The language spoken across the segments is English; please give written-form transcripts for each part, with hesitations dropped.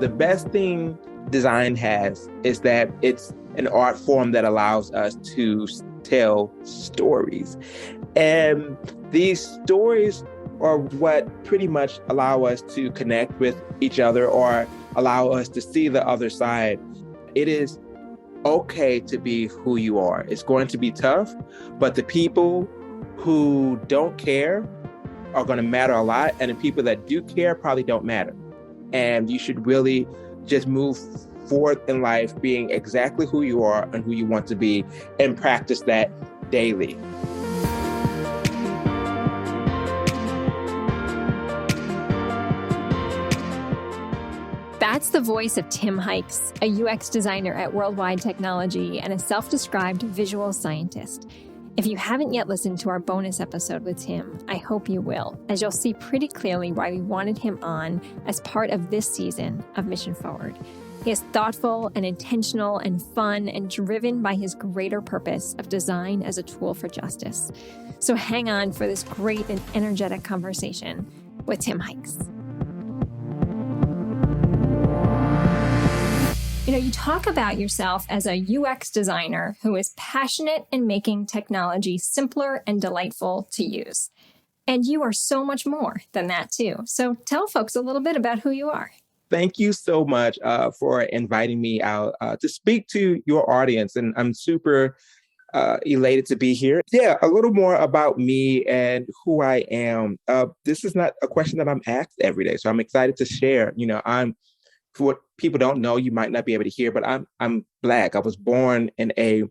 The best thing design has is that it's an art form that allows us to tell stories. And these stories are what pretty much allow us to connect with each other or allow us to see the other side. It is okay to be who you are. It's going to be tough, but the people who don't care are going to matter a lot. And the people that do care probably don't matter. And you should really just move forward in life being exactly who you are and who you want to be and practice that daily. That's the voice of Tim Hykes, a UX designer at Worldwide Technology and a self-described visual scientist. If you haven't yet listened to our bonus episode with Tim, I hope you will, as you'll see pretty clearly why we wanted him on as part of this season of Mission Forward. He is thoughtful and intentional and fun and driven by his greater purpose of design as a tool for justice. So hang on for this great and energetic conversation with Tim Hykes. You talk about yourself as a UX designer who is passionate in making technology simpler and delightful to use. And you are so much more than that, too. So tell folks a little bit about who you are. Thank you so much for inviting me out to speak to your audience. And I'm super elated to be here. Yeah, a little more about me and who I am. This is not a question that I'm asked every day. So I'm excited to share. For what people don't know, you might not be able to hear, but I'm Black. I was born in a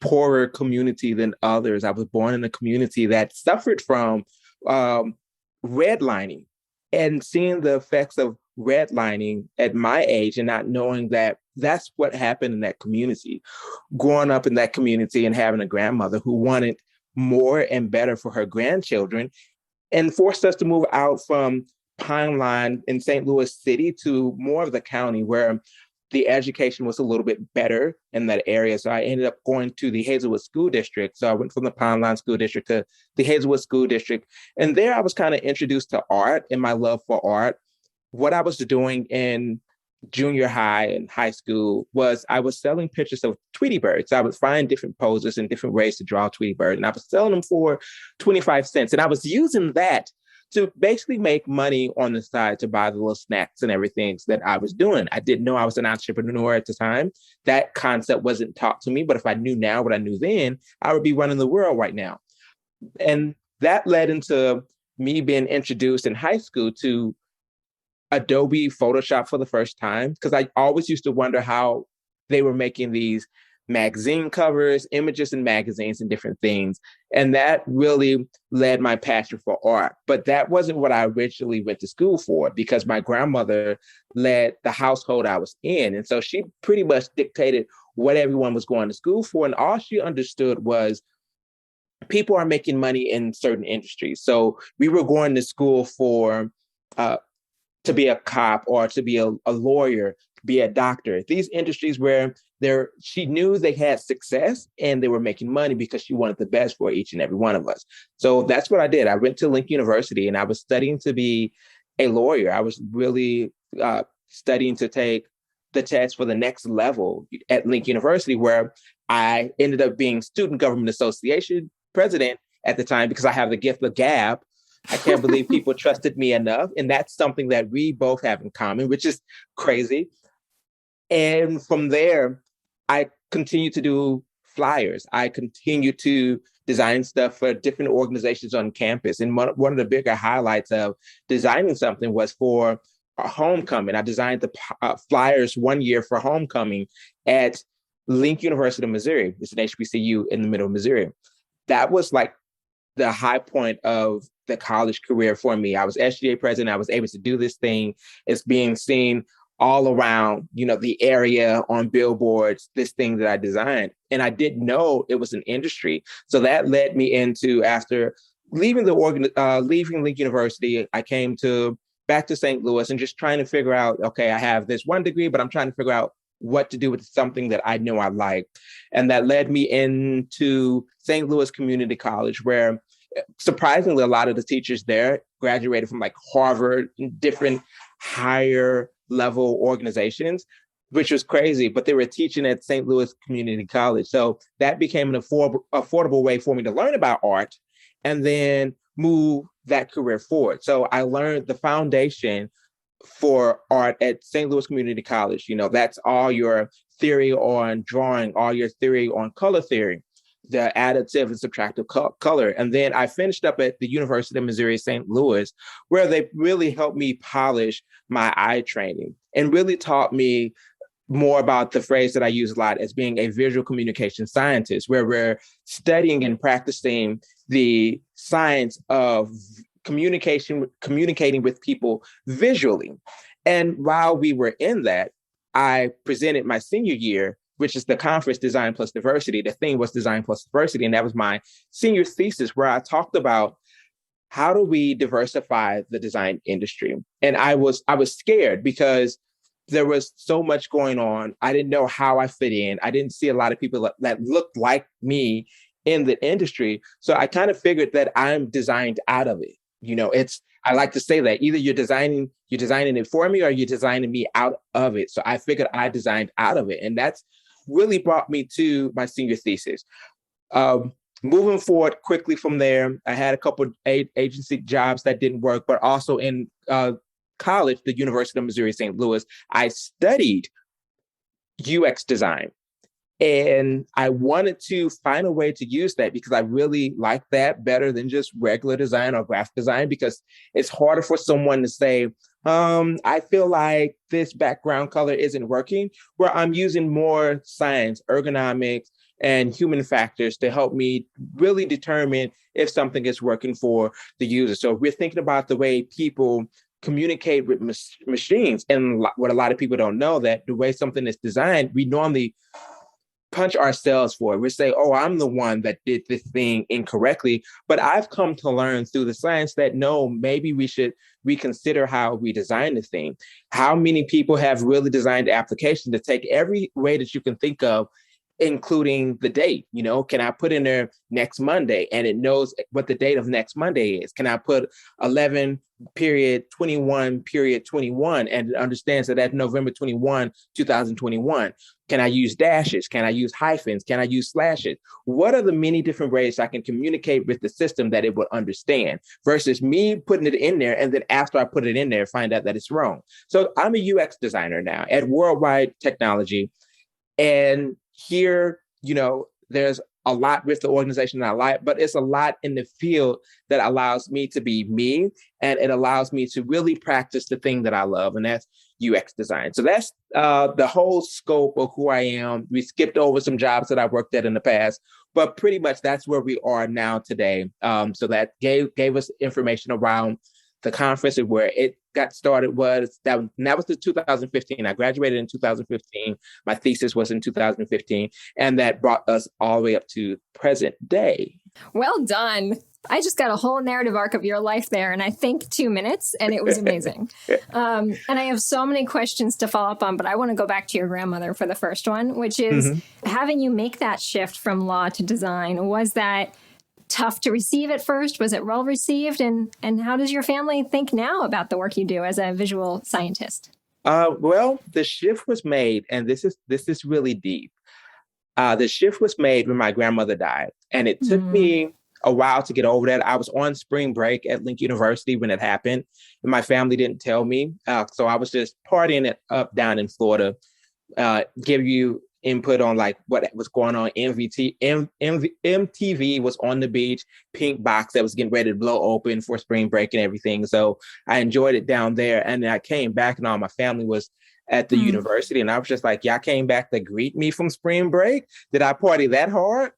poorer community than others. I was born in a community that suffered from redlining, and seeing the effects of redlining at my age and not knowing that that's what happened in that community. Growing up in that community and having a grandmother who wanted more and better for her grandchildren and forced us to move out from Pine Line in St. Louis City to more of the county where the education was a little bit better in that area. So I ended up going to the Hazelwood School District. So I went from the Pine Line School District to the Hazelwood School District. And there I was kind of introduced to art and my love for art. What I was doing in junior high and high school was I was selling pictures of Tweety birds. I would find different poses and different ways to draw a Tweety bird. And I was selling them for 25 cents. And I was using that to basically make money on the side to buy the little snacks and everything that I was doing. I didn't know I was an entrepreneur at the time. That concept wasn't taught to me, but if I knew now what I knew then, I would be running the world right now. And that led into me being introduced in high school to Adobe Photoshop for the first time, because I always used to wonder how they were making these magazine covers, images in magazines and different things. And that really led my passion for art. But that wasn't what I originally went to school for, because my grandmother led the household I was in. And so she pretty much dictated what everyone was going to school for. And all she understood was people are making money in certain industries. So we were going to school for to be a cop or to be a lawyer, be a doctor. These industries where she knew they had success and they were making money because she wanted the best for each and every one of us. So that's what I did. I went to Link University and I was studying to be a lawyer. I was really studying to take the test for the next level at Link University, where I ended up being Student Government Association president at the time because I have the gift of gab. I can't believe people trusted me enough. And that's something that we both have in common, which is crazy. And from there, I continued to do flyers. I continued to design stuff for different organizations on campus. And one of the bigger highlights of designing something was for a homecoming. I designed the flyers one year for homecoming at Link University of Missouri. It's an HBCU in the middle of Missouri. That was like the high point of the college career for me. I was SGA president. I was able to do this thing. It's being seen all around, the area on billboards, this thing that I designed. And I didn't know it was an industry. So that led me into, after leaving leaving Link University, I came back to St. Louis and just trying to figure out, okay, I have this one degree, but I'm trying to figure out what to do with something that I know I like. And that led me into St. Louis Community College, where surprisingly, a lot of the teachers there graduated from like Harvard and different higher level organizations, which was crazy, but they were teaching at St. Louis Community College. So that became an affordable way for me to learn about art and then move that career forward. So I learned the foundation for art at St. Louis Community College. That's all your theory on drawing, all your theory on color theory, the additive and subtractive color. And then I finished up at the University of Missouri, St. Louis, where they really helped me polish my eye training and really taught me more about the phrase that I use a lot as being a visual communication scientist, where we're studying and practicing the science of communicating with people visually. And while we were in that, I presented my senior year, which is the conference Design Plus Diversity. The theme was Design Plus Diversity. And that was my senior thesis, where I talked about how do we diversify the design industry. And I was scared because there was so much going on. I didn't know how I fit in. I didn't see a lot of people that looked like me in the industry. So I kind of figured that I'm designed out of it. I like to say that either you're designing it for me or you're designing me out of it. So I figured I designed out of it. And that's really brought me to my senior thesis. Moving forward quickly from there, I had a couple of agency jobs that didn't work, but also in college, the University of Missouri, St. Louis, I studied UX design. And I wanted to find a way to use that because I really like that better than just regular design or graphic design, because it's harder for someone to say, I feel like this background color isn't working, where I'm using more science, ergonomics, and human factors to help me really determine if something is working for the user. So if we're thinking about the way people communicate with machines, and what a lot of people don't know, that the way something is designed, we normally punch ourselves for it. We say, oh, I'm the one that did this thing incorrectly. But I've come to learn through the science that no, maybe we should reconsider how we design the thing. How many people have really designed applications to take every way that you can think of, including the date? Can I put in there next Monday and it knows what the date of next Monday is? Can I put 11 period 21 period 21 and it understands that that's November 21, 2021? Can I use dashes? Can I use hyphens? Can I use slashes? What are the many different ways I can communicate with the system that it will understand, versus me putting it in there and then after I put it in there, find out that it's wrong? So I'm a UX designer now at Worldwide Technology. And here, there's a lot with the organization that I like, but it's a lot in the field that allows me to be me. And it allows me to really practice the thing that I love, and that's UX design. So that's the whole scope of who I am. We skipped over some jobs that I worked at in the past, but pretty much that's where we are now today. So that gave us information around the conference and where it got started. That was the 2015. I graduated in 2015. My thesis was in 2015, and that brought us all the way up to present day. Well done. I just got a whole narrative arc of your life there, and I think 2 minutes, and it was amazing. And I have so many questions to follow up on, but I want to go back to your grandmother for the first one, which is having you make that shift from law to design. Was that tough to receive at first? Was it well received? And how does your family think now about the work you do as a visual scientist? Well, the shift was made, and this is really deep. The shift was made when my grandmother died, and it took me a while to get over that. I was on spring break at Lincoln University when it happened, and my family didn't tell me. So I was just partying it up down in Florida. Give you input on like what was going on. MTV was on the beach, pink box that was getting ready to blow open for spring break and everything. So I enjoyed it down there. And then I came back and all my family was at the university. And I was just like, y'all came back to greet me from spring break? Did I party that hard?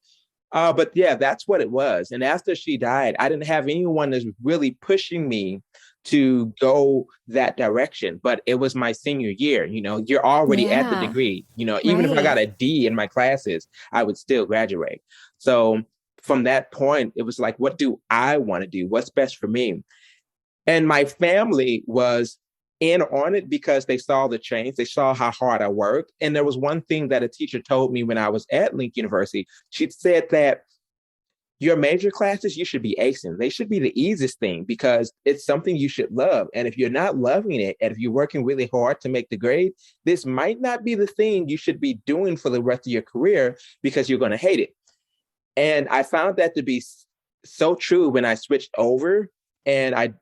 But yeah, that's what it was. And after she died, I didn't have anyone that's really pushing me to go that direction. But it was my senior year. You're already at the degree. Even if I got a D in my classes, I would still graduate. So from that point, it was like, what do I want to do? What's best for me? And my family was in on it because they saw the change. They saw how hard I worked. And there was one thing that a teacher told me when I was at Lincoln University. She said that your major classes, you should be acing. They should be the easiest thing because it's something you should love. And if you're not loving it, and if you're working really hard to make the grade, this might not be the thing you should be doing for the rest of your career because you're going to hate it. And I found that to be so true when I switched over and I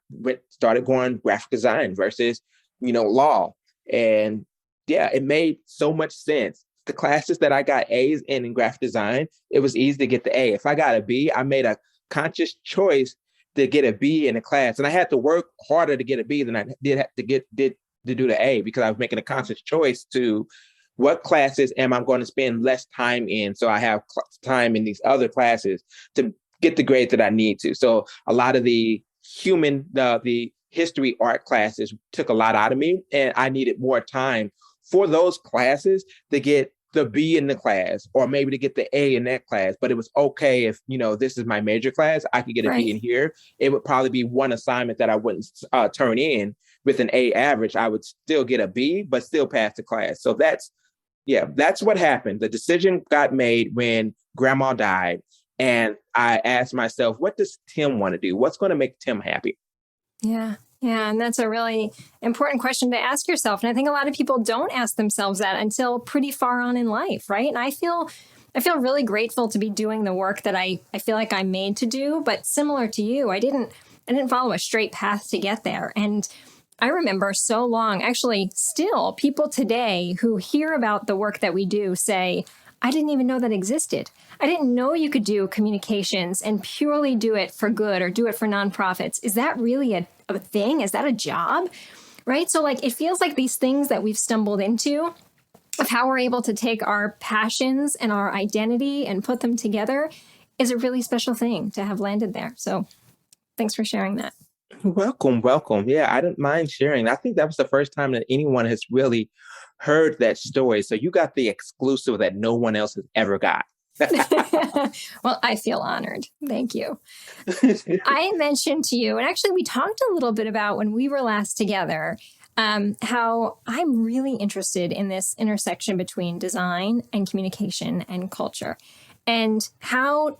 started going graphic design versus, law. And yeah, it made so much sense. The classes that I got A's in graphic design, it was easy to get the A. If I got a B, I made a conscious choice to get a B in the class. And I had to work harder to get a B than I did have to to do the A because I was making a conscious choice to what classes am I going to spend less time in so I have time in these other classes to get the grade that I need to. So a lot of the the history art classes took a lot out of me, and I needed more time for those classes to get the B in the class or maybe to get the A in that class. But it was okay if, this is my major class, I could get a B in here. It would probably be one assignment that I wouldn't turn in with an A average. I would still get a B, but still pass the class. So that's what happened. The decision got made when grandma died. And I asked myself, what does Tim want to do? What's going to make Tim happy? Yeah. Yeah. And that's a really important question to ask yourself. And I think a lot of people don't ask themselves that until pretty far on in life. Right. And I feel really grateful to be doing the work that I feel like I'm made to do. But similar to you, I didn't follow a straight path to get there. And I remember so long, actually, still people today who hear about the work that we do say, I didn't even know that existed. I didn't know you could do communications and purely do it for good or do it for nonprofits. Is that really a thing? Is that a job? Right? So it feels like these things that we've stumbled into of how we're able to take our passions and our identity and put them together is a really special thing to have landed there. So thanks for sharing that. Welcome, welcome. Yeah, I didn't mind sharing. I think that was the first time that anyone has really heard that story. So you got the exclusive that no one else has ever got. Well, I feel honored. Thank you. I mentioned to you, and actually we talked a little bit about when we were last together, how I'm really interested in this intersection between design and communication and culture, and how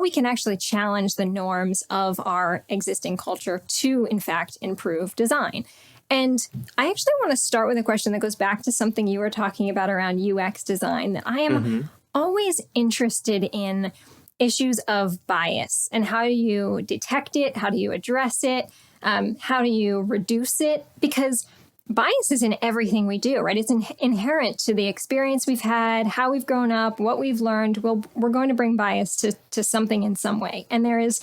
we can actually challenge the norms of our existing culture to, in fact, improve design. And I actually want to start with a question that goes back to something you were talking about around UX design, that I am always interested in issues of bias and how do you detect it? How do you address it? How do you reduce it? Because bias is in everything we do, right? It's inherent to the experience we've had, how we've grown up, what we've learned. We're going to bring bias to something in some way. And there is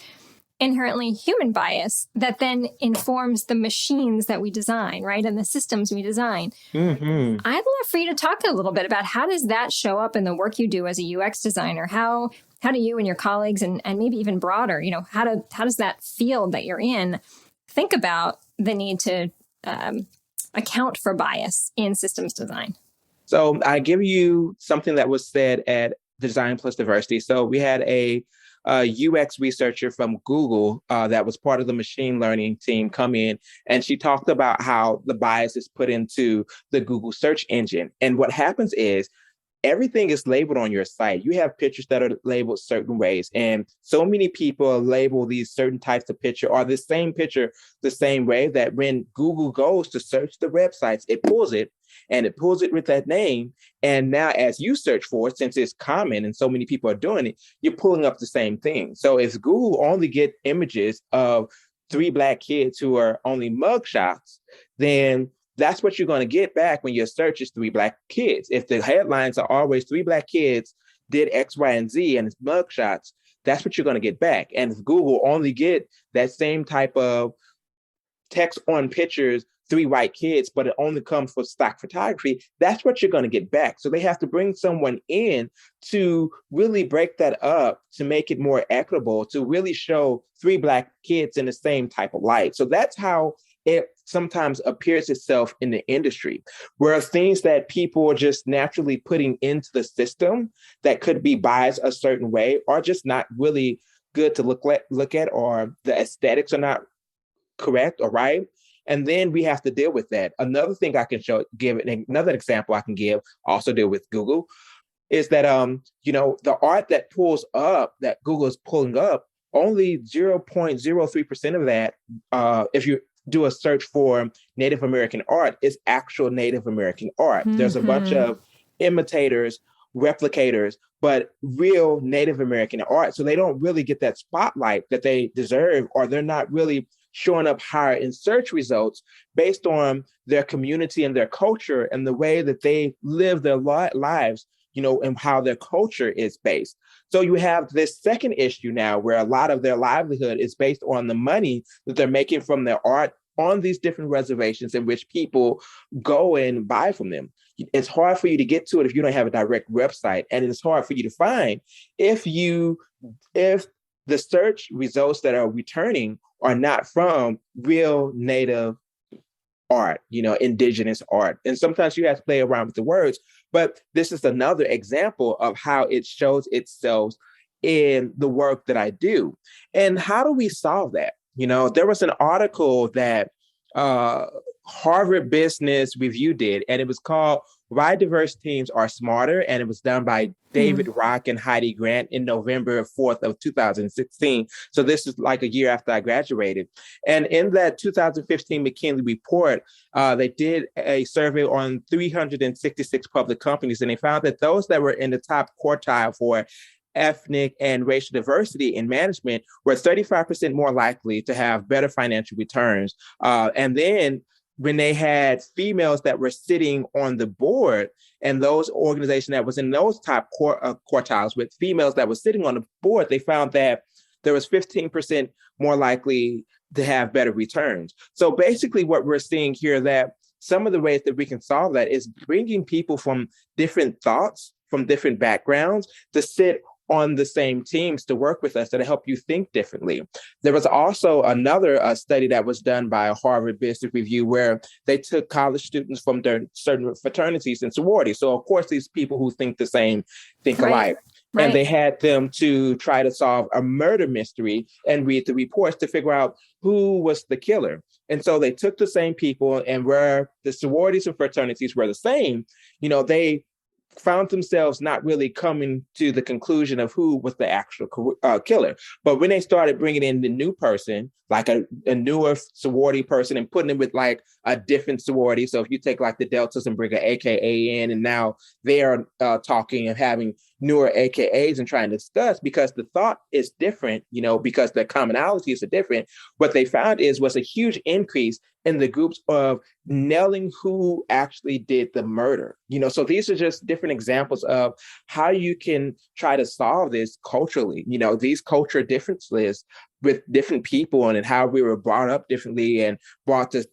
inherently human bias that then informs the machines that we design, right? And the systems we design. I'd love for you to talk a little bit about how does that show up in the work you do as a UX designer? How do you and your colleagues and maybe even broader, how does that field that you're in think about the need to account for bias in systems design? So I give you something that was said at Design Plus Diversity. So we had a UX researcher from Google that was part of the machine learning team come in, and she talked about how the bias is put into the Google search engine. And what happens is everything is labeled on your site. You have pictures that are labeled certain ways. And so many people label these certain types of picture or the same picture the same way that when Google goes to search the websites, it pulls it with that name. And now as you search for it, since it's common and so many people are doing it, you're pulling up the same thing. So if Google only get images of 3 Black kids who are only mugshots, then that's what you're going to get back when your search is 3 Black kids. If the headlines are always 3 Black kids did X, Y, and Z and it's mugshots, that's what you're going to get back. And if Google only get that same type of text on pictures, 3 white kids, but it only comes for stock photography, that's what you're going to get back. So they have to bring someone in to really break that up, to make it more equitable, to really show 3 Black kids in the same type of light. So that's how it sometimes appears itself in the industry, where things that people are just naturally putting into the system that could be biased a certain way are just not really good to look at, or the aesthetics are not correct or right. And then we have to deal with that. Another thing I can give another example I can give, also deal with Google. is that the art that pulls up that Google is pulling up, only 0.03% of that, if you do a search for Native American art, is actual Native American art. There's a bunch Mm-hmm. of imitators, replicators, but real Native American art. So they don't really get that spotlight that they deserve, or they're not really showing up higher in search results based on their community and their culture and the way that they live their lives, and how their culture is based. So you have this second issue now where a lot of their livelihood is based on the money that they're making from their art on these different reservations in which people go and buy from them. It's hard for you to get to it if you don't have a direct website, and it's hard for you to find if the search results that are returning are not from real native art, indigenous art. And sometimes you have to play around with the words, but this is another example of how it shows itself in the work that I do. And how do we solve that? There was an article that uh, Harvard Business Review did, and it was called Why Diverse Teams Are Smarter. And it was done by David Rock and Heidi Grant in November 4th of 2016. So this is like a year after I graduated. And in that 2015 McKinsey report, they did a survey on 366 public companies, and they found that those that were in the top quartile for ethnic and racial diversity in management were 35% more likely to have better financial returns. And then when they had females that were sitting on the board, and those organizations that was in those top quartiles with females that were sitting on the board, they found that there was 15% more likely to have better returns. So basically what we're seeing here, that some of the ways that we can solve that is bringing people from different thoughts, from different backgrounds to sit on the same teams to work with us to help you think differently. There was also another study that was done by Harvard Business Review where they took college students from their certain fraternities and sororities. So of course, these people who think the same think alike. Right. And they had them to try to solve a murder mystery and read the reports to figure out who was the killer. And so they took the same people, and where the sororities and fraternities were the same, they found themselves not really coming to the conclusion of who was the actual killer. But when they started bringing in the new person, like a newer sorority person, and putting it with like a different sorority. So if you take like the Deltas and bring an AKA in, and now they are talking and having newer AKAs and trying to discuss, because the thought is different, because the commonalities are different. What they found was a huge increase in the groups of nailing who actually did the murder. So these are just different examples of how you can try to solve this culturally. These culture differences with different people and how we were brought up differently and brought to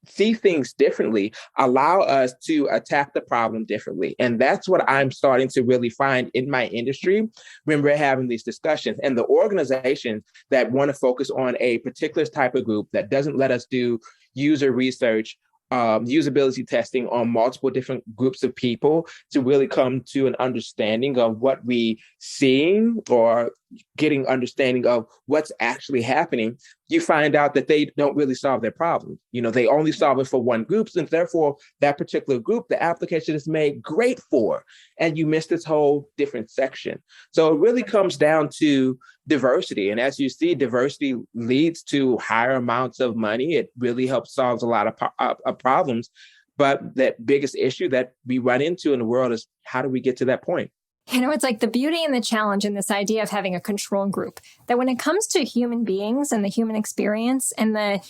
see things differently allow us to attack the problem differently. And that's what I'm starting to really find in my industry when we're having these discussions. And the organizations that want to focus on a particular type of group that doesn't let us do user research, usability testing on multiple different groups of people to really come to an understanding of what we seeing, or getting understanding of what's actually happening, you find out that they don't really solve their problems. They only solve it for one group, and therefore that particular group, the application is made great for, and you miss this whole different section. So it really comes down to diversity. And as you see, diversity leads to higher amounts of money. It really helps solve a lot of problems. But that biggest issue that we run into in the world is, how do we get to that point? It's like the beauty and the challenge in this idea of having a control group, that when it comes to human beings and the human experience and the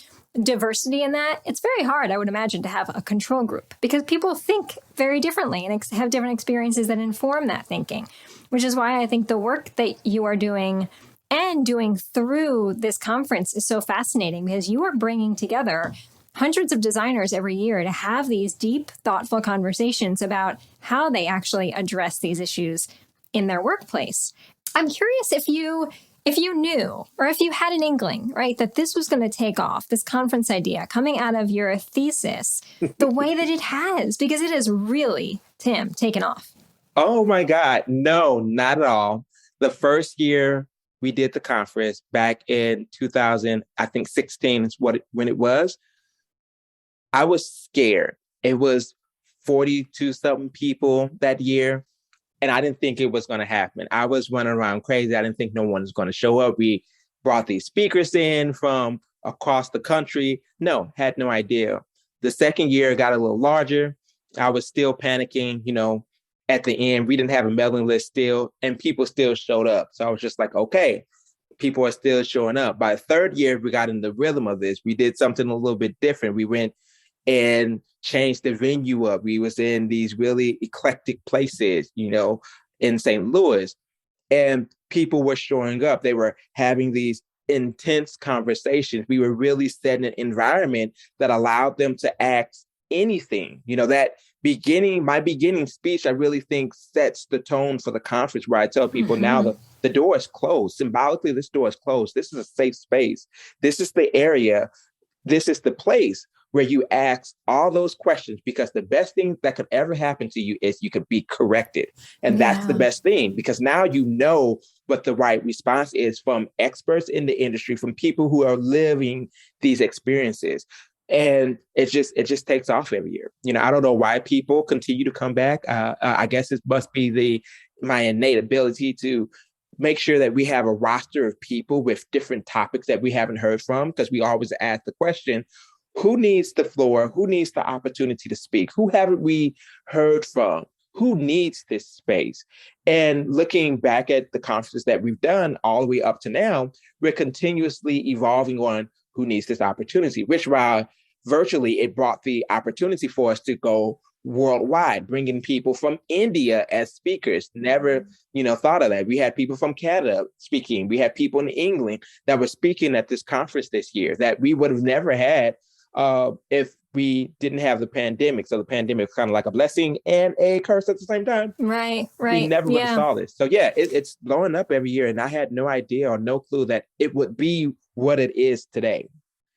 diversity in that, it's very hard, I would imagine, to have a control group, because people think very differently and have different experiences that inform that thinking, which is why I think the work that you are doing and doing through this conference is so fascinating, because you are bringing together hundreds of designers every year to have these deep, thoughtful conversations about how they actually address these issues in their workplace. I'm curious if you knew, or if you had an inkling, right, that this was going to take off, this conference idea coming out of your thesis, the way that it has, because it has really, Tim, taken off. Oh my God, no, not at all. The first year we did the conference back in 2000, I think 16 is when it was. I was scared. It was 42 something people that year. And I didn't think it was going to happen. I was running around crazy. I didn't think no one was going to show up. We brought these speakers in from across the country. No, had no idea. The second year got a little larger. I was still panicking, at the end. We didn't have a mailing list still, and people still showed up. So I was just like, okay, people are still showing up. By the third year, we got in the rhythm of this. We did something a little bit different. We went and changed the venue up. We was in these really eclectic places, in St. Louis, and people were showing up. They were having these intense conversations. We were really setting an environment that allowed them to ask anything. My beginning speech, I really think sets the tone for the conference, where I tell people now the door is closed. Symbolically, this door is closed. This is a safe space. This is the area. This is the place where you ask all those questions, because the best thing that could ever happen to you is you could be corrected. And that's the best thing, because now you know what the right response is from experts in the industry, from people who are living these experiences. And it just takes off every year. I don't know why people continue to come back. I guess it must be my innate ability to make sure that we have a roster of people with different topics that we haven't heard from, because we always ask the question, who needs the floor? Who needs the opportunity to speak? Who haven't we heard from? Who needs this space? And looking back at the conferences that we've done all the way up to now, we're continuously evolving on who needs this opportunity, which while virtually it brought the opportunity for us to go worldwide, bringing people from India as speakers. Never, thought of that. We had people from Canada speaking. We had people in England that were speaking at this conference this year that we would have never had if we didn't have the pandemic. So the pandemic is kind of like a blessing and a curse at the same time. Right. We never would have saw this. So yeah, it's blowing up every year. And I had no idea or no clue that it would be what it is today.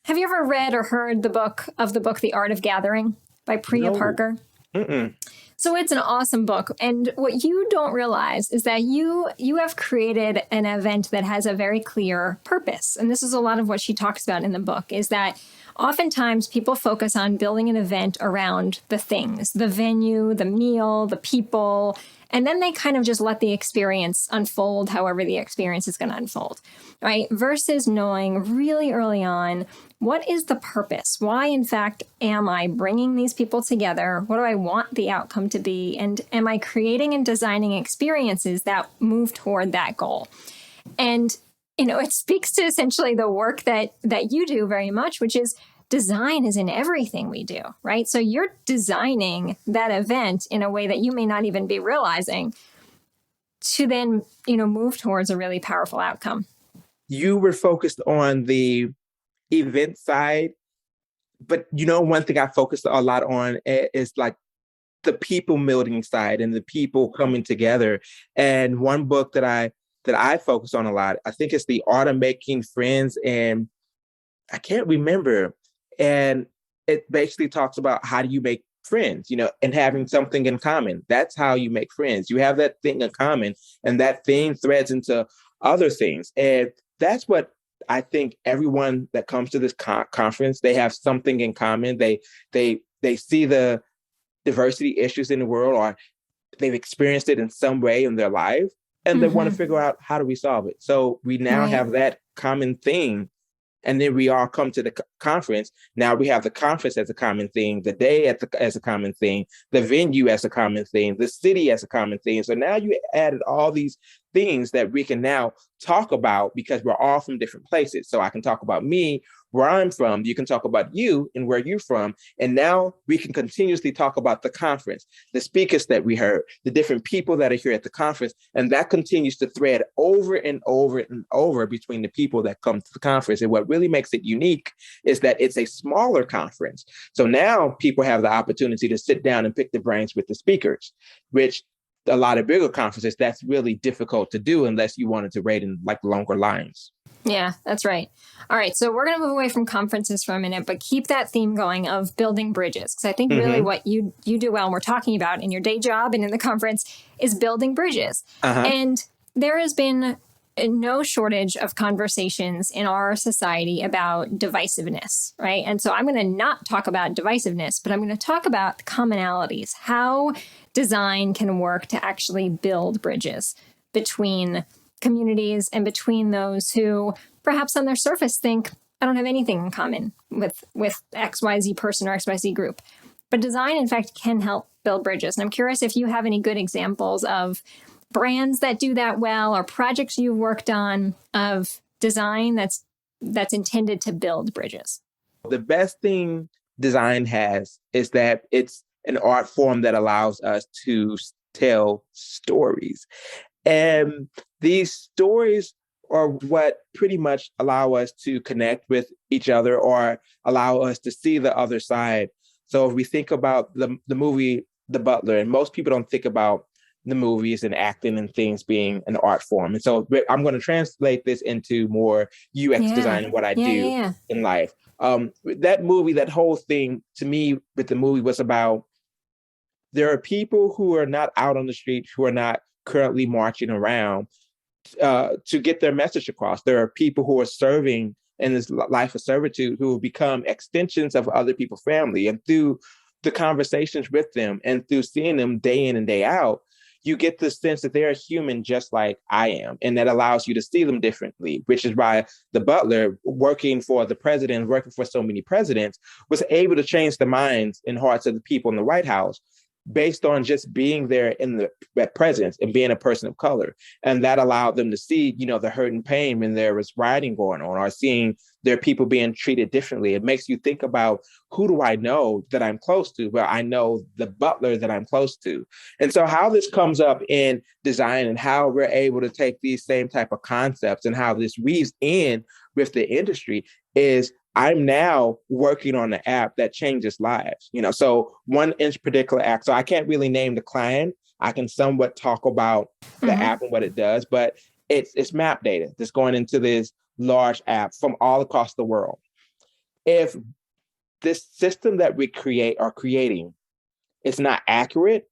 Have you ever read or heard the book, The Art of Gathering by Priya Parker? Mm-mm. So it's an awesome book. And what you don't realize is that you have created an event that has a very clear purpose. And this is a lot of what she talks about in the book, is that oftentimes people focus on building an event around the things, the venue, the meal, the people, and then they kind of just let the experience unfold however the experience is going to unfold, right? Versus knowing really early on, what is the purpose? Why, in fact, am I bringing these people together? What do I want the outcome to be? And am I creating and designing experiences that move toward that goal? And, it speaks to essentially the work that you do very much, which is design is in everything we do, right? So you're designing that event in a way that you may not even be realizing to then, move towards a really powerful outcome. You were focused on the event side, but one thing I focused a lot on is like the people building side and the people coming together. And one book that I focus on a lot, I think it's The Art of Making Friends, and I can't remember. And it basically talks about how do you make friends, and having something in common. That's how you make friends. You have that thing in common, and that thing threads into other things. And that's what I think everyone that comes to this conference, they have something in common. They see the diversity issues in the world, or they've experienced it in some way in their life, and they want to figure out, how do we solve it? So we now have that common thing. And then we all come to the conference. Now we have the conference as a common thing, the day as a common thing, the venue as a common thing, the city as a common thing. So now you added all these things that we can now talk about, because we're all from different places. So I can talk about me, where I'm from. You can talk about you and where you're from. And now we can continuously talk about the conference, the speakers that we heard, the different people that are here at the conference. And that continues to thread over and over and over between the people that come to the conference. And what really makes it unique is that it's a smaller conference. So now people have the opportunity to sit down and pick the brains with the speakers, which a lot of bigger conferences, that's really difficult to do unless you wanted to rate in like longer lines. Yeah, that's right. All right. So we're going to move away from conferences for a minute, but keep that theme going of building bridges. Because I think really what you do well, and we're talking about in your day job and in the conference, is building bridges. And there has been no shortage of conversations in our society about divisiveness, right? And so I'm going to not talk about divisiveness, but I'm going to talk about the commonalities. How design can work to actually build bridges between communities and between those who perhaps on their surface think, I don't have anything in common with XYZ person or XYZ group. But design, in fact, can help build bridges. And I'm curious if you have any good examples of brands that do that well, or projects you've worked on of design that's intended to build bridges. The best thing design has is that it's an art form that allows us to tell stories. And these stories are what pretty much allow us to connect with each other or allow us to see the other side. So if we think about the movie The Butler, and most people don't think about the movies and acting and things being an art form. And so I'm going to translate this into more UX design and what I do in life. That movie, that whole thing to me with the movie was about, there are people who are not out on the street, who are not currently marching around to get their message across. There are people who are serving in this life of servitude who will become extensions of other people's family. And through the conversations with them and through seeing them day in and day out, you get the sense that they're human just like I am. And that allows you to see them differently, which is why the butler, working for the president, working for so many presidents, was able to change the minds and hearts of the people in the White House based on just being there in that presence and being a person of color. And that allowed them to see, the hurt and pain when there was rioting going on, or seeing their people being treated differently. It makes you think about, who do I know that I'm close to? Well, I know the butler that I'm close to. And so how this comes up in design and how we're able to take these same type of concepts and how this weaves in with the industry is, I'm now working on an app that changes lives. So one in particular app, so I can't really name the client. I can somewhat talk about the app and what it does, but it's map data that's going into this large app from all across the world. If this system that we are creating is not accurate,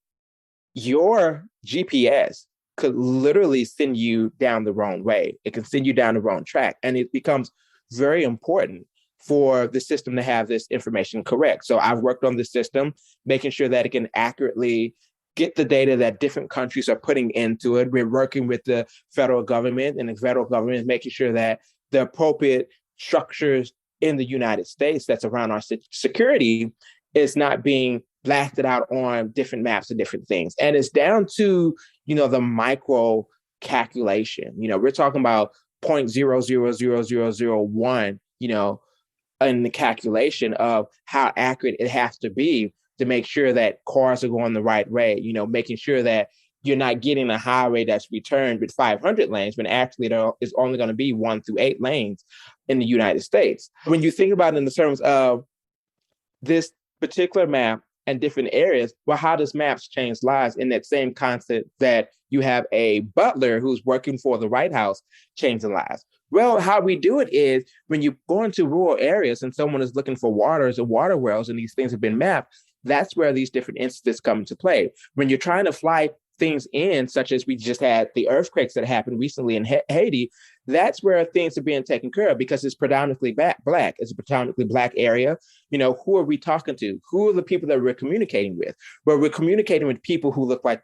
your GPS could literally send you down the wrong way. It can send you down the wrong track. And it becomes very important for the system to have this information correct. So I've worked on the system, making sure that it can accurately get the data that different countries are putting into it. We're working with the federal government, and the federal government is making sure that the appropriate structures in the United States that's around our security is not being blasted out on different maps and different things. And it's down to, the micro calculation. We're talking about 0.000001, in the calculation of how accurate it has to be to make sure that cars are going the right way, making sure that you're not getting a highway that's returned with 500 lanes when actually there is only going to be 1 through 8 lanes in the United States. When you think about it in the terms of this particular map and different areas, well, how does maps change lives in that same concept that you have a butler who's working for the White House changing lives? Well, how we do it is when you go into rural areas and someone is looking for waters or water wells and these things have been mapped, that's where these different instances come into play. When you're trying to fly things in, such as we just had the earthquakes that happened recently in Haiti, that's where things are being taken care of because it's predominantly Black. It's a predominantly Black area. Who are we talking to? Who are the people that we're communicating with? Well, we're communicating with people who look like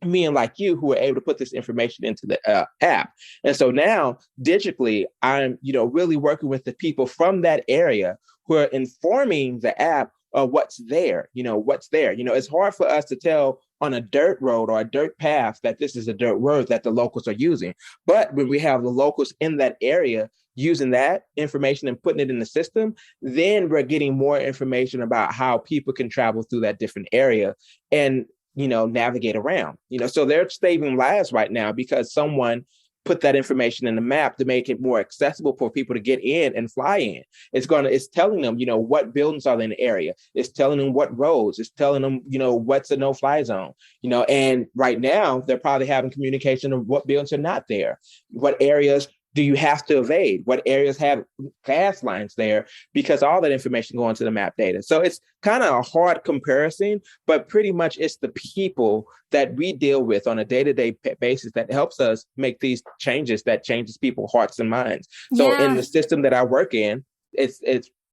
me and like you, who are able to put this information into the app. And so now digitally, I'm, really working with the people from that area who are informing the app of what's there. It's hard for us to tell on a dirt road or a dirt path that this is a dirt road that the locals are using. But when we have the locals in that area using that information and putting it in the system, then we're getting more information about how people can travel through that different area and navigate around, so they're saving lives right now because someone put that information in the map to make it more accessible for people to get in and fly in. It's telling them, what buildings are in the area. It's telling them what roads. It's telling them, what's a no-fly zone, and right now they're probably having communication of what buildings are not there, what areas do you have to evade? What areas have gas lines there? Because all that information going to the map data. So it's kind of a hard comparison, but pretty much it's the people that we deal with on a day-to-day basis that helps us make these changes that changes people's hearts and minds. So in the system that I work in, it's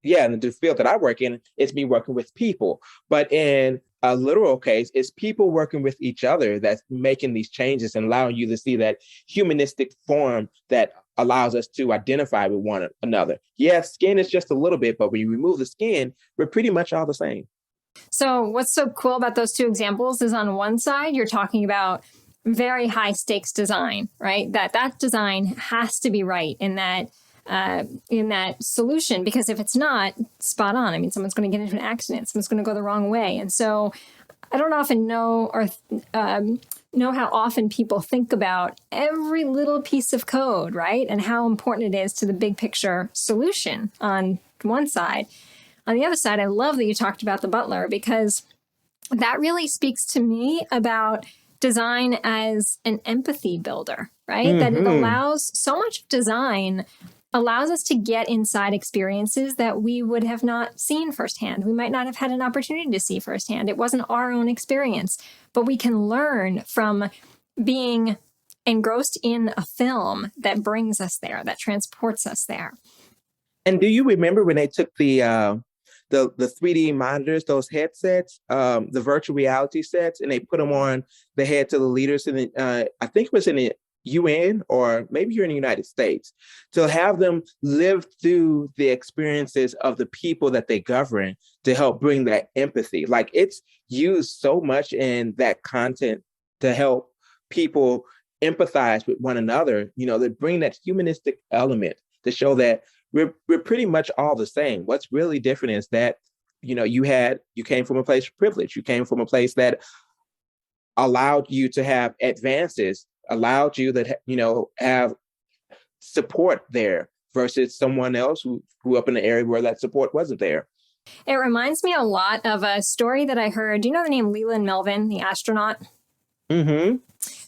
yeah, in the field that I work in, it's me working with people. But in a literal case, it's people working with each other that's making these changes and allowing you to see that humanistic form that allows us to identify with one another. Yeah, skin is just a little bit, but when you remove the skin, we're pretty much all the same. So what's so cool about those two examples is on one side, you're talking about very high stakes design, right? That design has to be right in that solution, because if it's not spot on, I mean, someone's going to get into an accident, someone's going to go the wrong way. And so I don't often know know how often people think about every little piece of code, right? And how important it is to the big picture solution on one side. On the other side, I love that you talked about the butler, because that really speaks to me about design as an empathy builder, right? Mm-hmm. That it allows, so much design allows us to get inside experiences that we would have not seen firsthand. We might not have had an opportunity to see firsthand. It wasn't our own experience, but we can learn from being engrossed in a film that brings us there, that transports us there. And do you remember when they took the 3D monitors, those headsets, the virtual reality sets, and they put them on the heads of the leaders in the, I think it was in the UN or maybe here in the United States, to have them live through the experiences of the people that they govern to help bring that empathy. Like, it's used so much in that content to help people empathize with one another, to bring that humanistic element to show that we're pretty much all the same. What's really different is that, you came from a place of privilege. You came from a place that allowed you to have advances, allowed you that, have support there versus someone else who grew up in an area where that support wasn't there. It reminds me a lot of a story that I heard. Do you know the name Leland Melvin, the astronaut? Mm-hmm.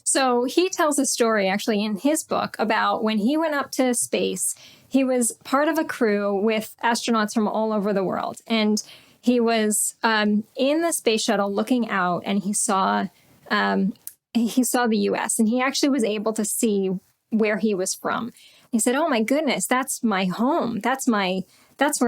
So he tells a story actually in his book about when he went up to space. He was part of a crew with astronauts from all over the world. And he was in the space shuttle looking out, and he saw the U.S. and he actually was able to see where he was from. He said, "Oh my goodness, that's my home. That's where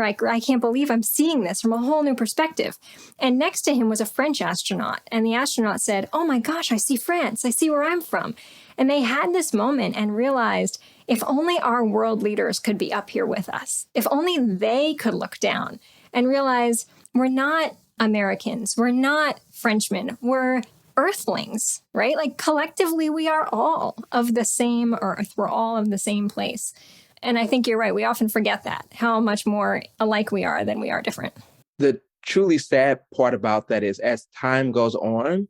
I can't believe I'm seeing this from a whole new perspective." And next to him was a French astronaut. And the astronaut said, "Oh my gosh, I see France. I see where I'm from." And they had this moment and realized, if only our world leaders could be up here with us, if only they could look down and realize we're not Americans, we're not Frenchmen, we're Earthlings, right? Like, collectively, we are all of the same Earth. We're all of the same place. And I think you're right. We often forget that, how much more alike we are than we are different. The truly sad part about that is, as time goes on,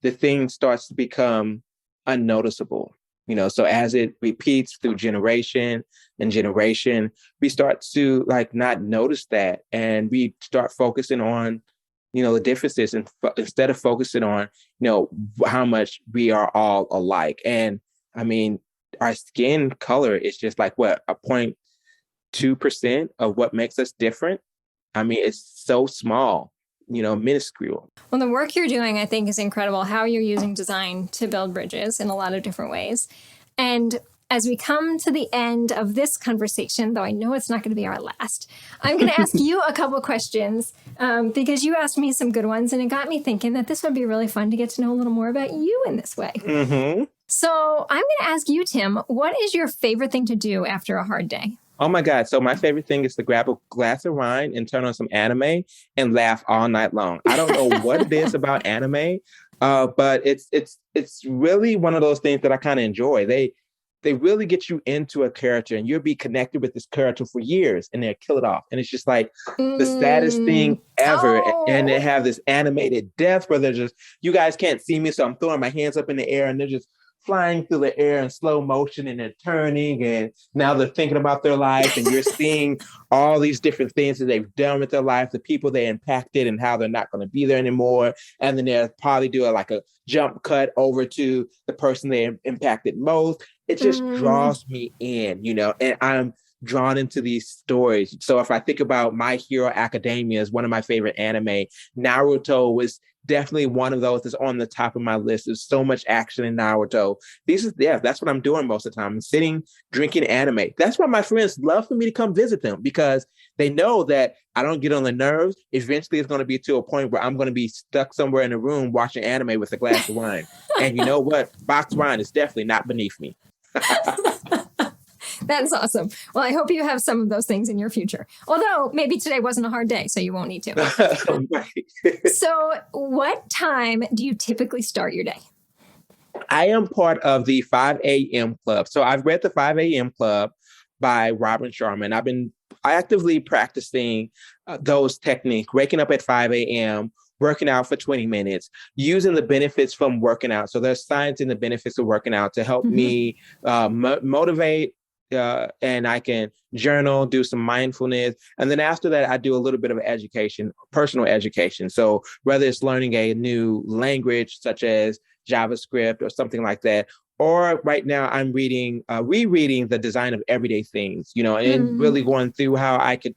the thing starts to become unnoticeable. So as it repeats through generation and generation, we start to not notice that. And we start focusing on, the differences, and instead of focusing on, how much we are all alike. And I mean, our skin color is just a 0.2% of what makes us different. I mean, it's so small, minuscule. Well, the work you're doing, I think, is incredible, how you're using design to build bridges in a lot of different ways. And as we come to the end of this conversation, though I know it's not going to be our last, I'm going to ask you a couple of questions because you asked me some good ones, and it got me thinking that this would be really fun to get to know a little more about you in this way. Mm-hmm. So I'm going to ask you, Tim, what is your favorite thing to do after a hard day? Oh my God. So my favorite thing is to grab a glass of wine and turn on some anime and laugh all night long. I don't know what it is about anime, but it's really one of those things that I kind of enjoy. They really get you into a character, and you'll be connected with this character for years, and they'll kill it off. And it's just the saddest thing ever. Oh. And they have this animated death where they're just, you guys can't see me, so I'm throwing my hands up in the air, and they're just flying through the air in slow motion, and they're turning, and now they're thinking about their life, and you're seeing all these different things that they've done with their life, the people they impacted and how they're not going to be there anymore. And then they'll probably do a jump cut over to the person they impacted most. It just draws me in, and I'm drawn into these stories. So if I think about My Hero Academia is one of my favorite anime, Naruto was definitely one of those that's on the top of my list. There's so much action in Naruto. That's what I'm doing most of the time. I'm sitting, drinking anime. That's why my friends love for me to come visit them, because they know that I don't get on the nerves. Eventually, it's going to be to a point where I'm going to be stuck somewhere in a room watching anime with a glass of wine. And you know what? Boxed wine is definitely not beneath me. That's awesome. Well, I hope you have some of those things in your future. Although maybe today wasn't a hard day, so you won't need to. Right. So what time do you typically start your day? I am part of the 5 a.m. club. So I've read the 5 a.m. club by Robin Sharma. I've been actively practicing those techniques, waking up at 5 a.m., working out for 20 minutes, using the benefits from working out. So there's science in the benefits of working out to help me motivate, and I can journal, do some mindfulness. And then after that, I do a little bit of education, personal education. So whether it's learning a new language such as JavaScript or something like that, or right now I'm rereading The Design of Everyday Things, and really going through how I could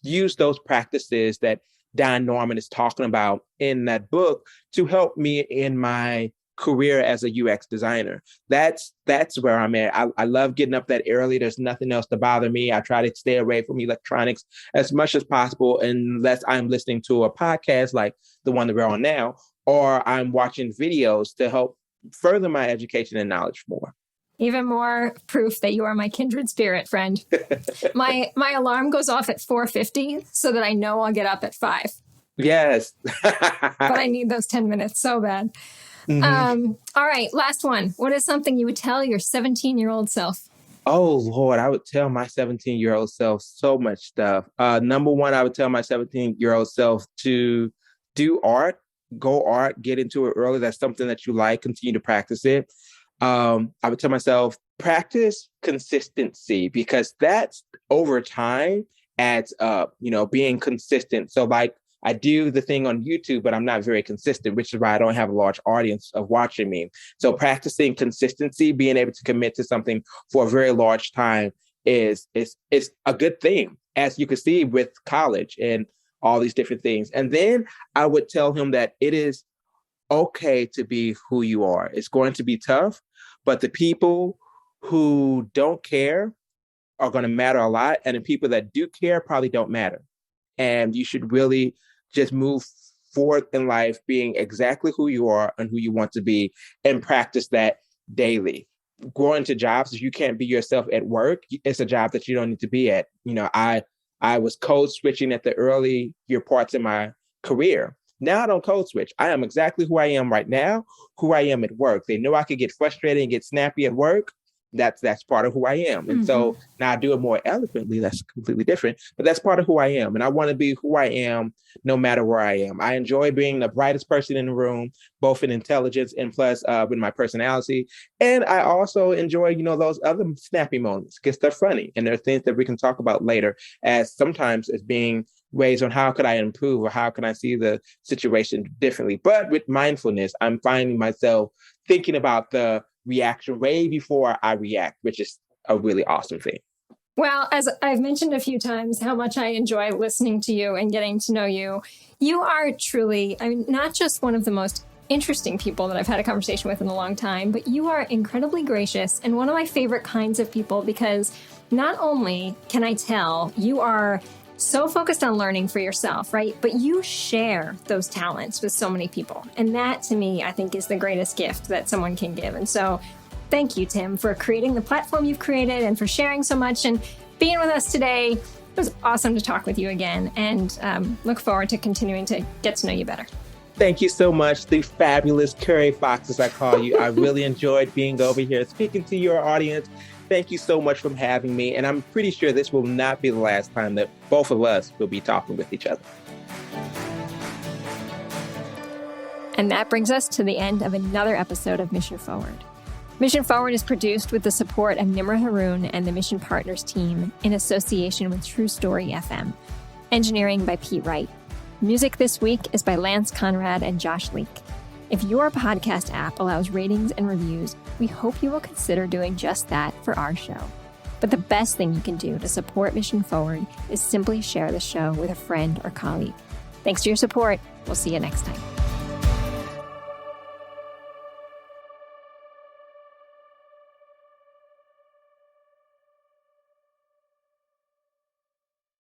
use those practices that Don Norman is talking about in that book to help me in my career as a UX designer. That's where I'm at. I love getting up that early. There's nothing else to bother me. I try to stay away from electronics as much as possible, unless I'm listening to a podcast like the one that we're on now, or I'm watching videos to help further my education and knowledge more. Even more proof that you are my kindred spirit, friend. My alarm goes off at 4:50 so that I know I'll get up at 5. Yes. But I need those 10 minutes so bad. All right, last one. What is something you would tell your 17-year-old self? Oh, Lord, I would tell my 17-year-old self so much stuff. Number one, I would tell my 17-year-old self to do art, get into it early. That's something that you like, continue to practice it. I would tell myself, practice consistency, because that's over time adds up, being consistent. So like I do the thing on YouTube, but I'm not very consistent, which is why I don't have a large audience of watching me. So practicing consistency, being able to commit to something for a very large time is a good thing, as you can see with college and all these different things. And then I would tell him that it is okay to be who you are. It's going to be tough, but the people who don't care are going to matter a lot. And the people that do care probably don't matter. And you should really just move forward in life being exactly who you are and who you want to be, and practice that daily. Going to jobs, if you can't be yourself at work, it's a job that you don't need to be at. I was code switching at the earlier parts in my career. Now I don't code switch. I am exactly who I am right now, who I am at work. They know I could get frustrated and get snappy at work. That's part of who I am. And so now I do it more eloquently. That's completely different, but that's part of who I am. And I want to be who I am no matter where I am. I enjoy being the brightest person in the room, both in intelligence and plus with my personality. And I also enjoy, those other snappy moments because they're funny. And they're things that we can talk about later as sometimes as being ways on how could I improve or how can I see the situation differently. But with mindfulness, I'm finding myself thinking about the reaction way before I react, which is a really awesome thing. Well, as I've mentioned a few times, how much I enjoy listening to you and getting to know you. You are truly, not just one of the most interesting people that I've had a conversation with in a long time, but you are incredibly gracious and one of my favorite kinds of people, because not only can I tell you are so focused on learning for yourself, right? But you share those talents with so many people. And that, to me, I think is the greatest gift that someone can give. And so thank you, Tim, for creating the platform you've created and for sharing so much and being with us today. It was awesome to talk with you again, and look forward to continuing to get to know you better. Thank you so much, the fabulous Curry Fox, as I call you. I really enjoyed being over here speaking to your audience. Thank you so much for having me. And I'm pretty sure this will not be the last time that both of us will be talking with each other. And that brings us to the end of another episode of Mission Forward. Mission Forward is produced with the support of Nimra Haroon and the Mission Partners team in association with True Story FM. Engineering by Pete Wright. Music this week is by Lance Conrad and Josh Leake. If your podcast app allows ratings and reviews, we hope you will consider doing just that for our show. But the best thing you can do to support Mission Forward is simply share the show with a friend or colleague. Thanks for your support. We'll see you next time.